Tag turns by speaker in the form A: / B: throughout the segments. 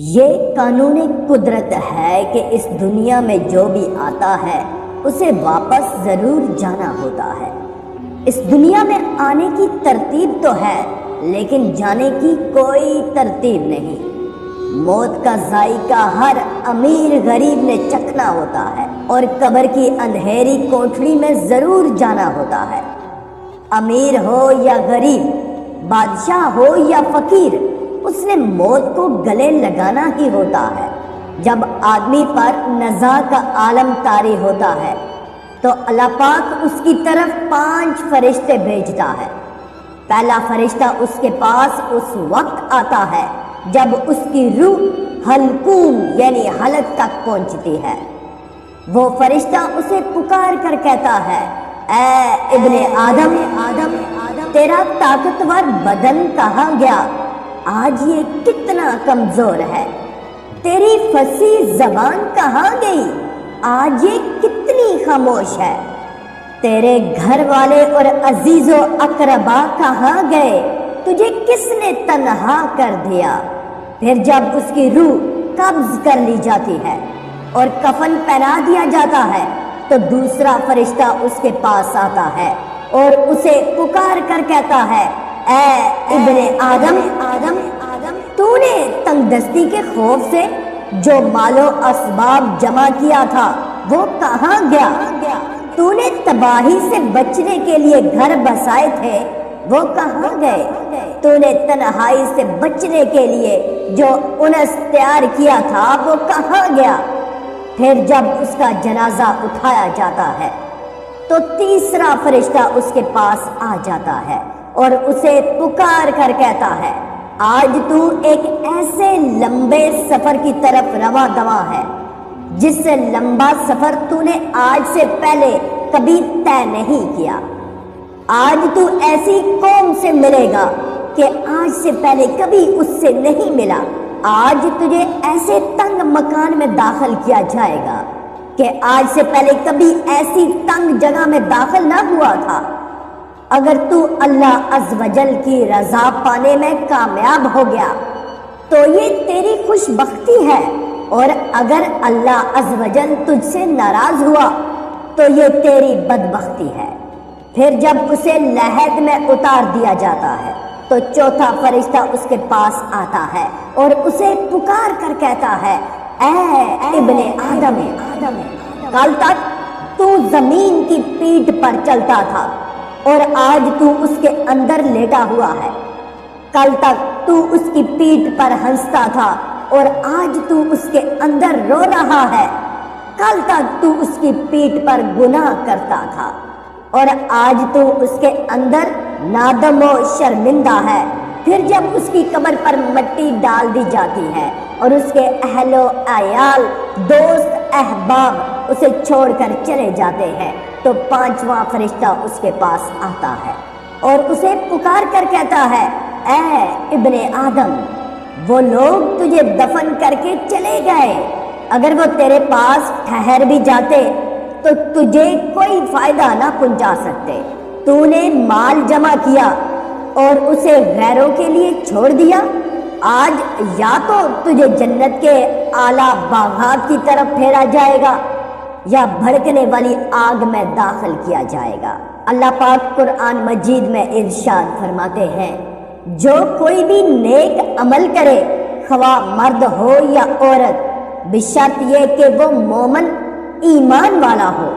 A: یہ قانون قدرت ہے کہ اس دنیا میں جو بھی آتا ہے اسے واپس ضرور جانا ہوتا ہے۔ اس دنیا میں آنے کی ترتیب تو ہے لیکن جانے کی کوئی ترتیب نہیں۔ موت کا ذائقہ ہر امیر غریب نے چکھنا ہوتا ہے اور قبر کی اندھیری کوٹھڑی میں ضرور جانا ہوتا ہے۔ امیر ہو یا غریب، بادشاہ ہو یا فقیر، اس نے موت کو گلے لگانا ہی ہوتا ہے۔ جب آدمی پر نزاع کا عالم طاری ہوتا ہے تو اللہ پاک اس کی طرف 5 فرشتے بھیجتا ہے۔ پہلا فرشتہ اس کے پاس اس وقت آتا ہے جب اس کی روح حلقوم یعنی حلق تک پہنچتی ہے۔ وہ فرشتہ اسے پکار کر کہتا ہے، اے ابن آدم، تیرا طاقتور بدن کہاں گیا؟ آج یہ کتنا کمزور ہے۔ تیری فصیح زبان کہاں گئی؟ آج یہ کتنی خاموش ہے۔ تیرے گھر والے اور عزیز و اقربا کہاں گئے؟ تجھے کس نے تنہا کر دیا؟ پھر جب اس کی روح قبض کر لی جاتی ہے اور کفن پہنا دیا جاتا ہے تو دوسرا فرشتہ اس کے پاس آتا ہے اور اسے پکار کر کہتا ہے، اے ابن آدم، تو نے تنگ دستی کے خوف سے جو مال و اسباب جمع کیا تھا وہ کہاں گیا؟ تو نے تباہی سے بچنے کے لیے گھر بسائے تھے وہ کہاں گئے؟ تو نے تنہائی سے بچنے کے لیے جو انس تیار کیا تھا وہ کہاں گیا؟ پھر جب اس کا جنازہ اٹھایا جاتا ہے تو تیسرا فرشتہ اس کے پاس آ جاتا ہے اور اسے پکار کر کہتا ہے، آج تو ایک ایسے لمبے سفر کی طرف رواں دواں ہے جس سے لمبا سفر تو نے آج سے پہلے کبھی طے نہیں کیا۔ آج تو ایسی قوم سے ملے گا کہ آج سے پہلے کبھی اس سے نہیں ملا۔ آج تجھے ایسے تنگ مکان میں داخل کیا جائے گا کہ آج سے پہلے کبھی ایسی تنگ جگہ میں داخل نہ ہوا تھا۔ اگر تو اللہ عز و جل کی رضا پانے میں کامیاب ہو گیا تو یہ تیری خوش بختی ہے، اور اگر اللہ عز و جل تجھ سے ناراض ہوا تو یہ تیری بدبختی ہے۔ پھر جب اسے لحد میں اتار دیا جاتا ہے تو چوتھا فرشتہ اس کے پاس آتا ہے اور اسے پکار کر کہتا ہے، اے ابن آدم، کل تک تو زمین کی پیٹھ پر چلتا تھا اور آج تو اس کے اندر لیٹا ہوا ہے۔ کل تک تو اس کی پیٹھ پر ہنستا تھا اور آج تو اس کے اندر رو رہا ہے۔ کل تک تو اس کی پیٹھ پر گناہ کرتا تھا اور آج تو اس کے اندر نادم و شرمندہ ہے۔ پھر جب اس کی قبر پر مٹی ڈال دی جاتی ہے اور اس کے اہل و عیال، دوست، احباب اسے چھوڑ کر چلے جاتے ہیں تو 5واں فرشتہ اس کے پاس آتا ہے اور اسے پکار کر کہتا ہے، اے ابن آدم، وہ لوگ تجھے دفن کر کے چلے گئے، اگر وہ تیرے پاس ٹھہر بھی جاتے تو تجھے کوئی فائدہ نہ پہنچا سکتے۔ تو نے مال جمع کیا اور اسے غیروں کے لیے چھوڑ دیا۔ آج یا تو تجھے جنت کے اعلیٰ باغات کی طرف پھیرا جائے گا یا بھڑکنے والی آگ میں داخل کیا جائے گا۔ اللہ پاک قرآن مجید میں ارشاد فرماتے ہیں، جو کوئی بھی نیک عمل کرے خواہ مرد ہو یا عورت، بشرط یہ کہ وہ مومن ایمان والا ہو،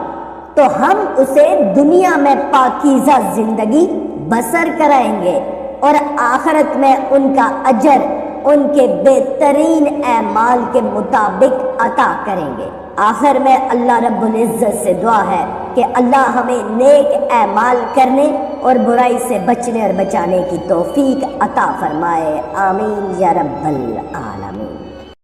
A: تو ہم اسے دنیا میں پاکیزہ زندگی بسر کرائیں گے اور آخرت میں ان کا اجر ان کے بہترین اعمال کے مطابق عطا کریں گے۔ آخر میں اللہ رب العزت سے دعا ہے کہ اللہ ہمیں نیک اعمال کرنے اور برائی سے بچنے اور بچانے کی توفیق عطا فرمائے، آمین یا رب العالمین۔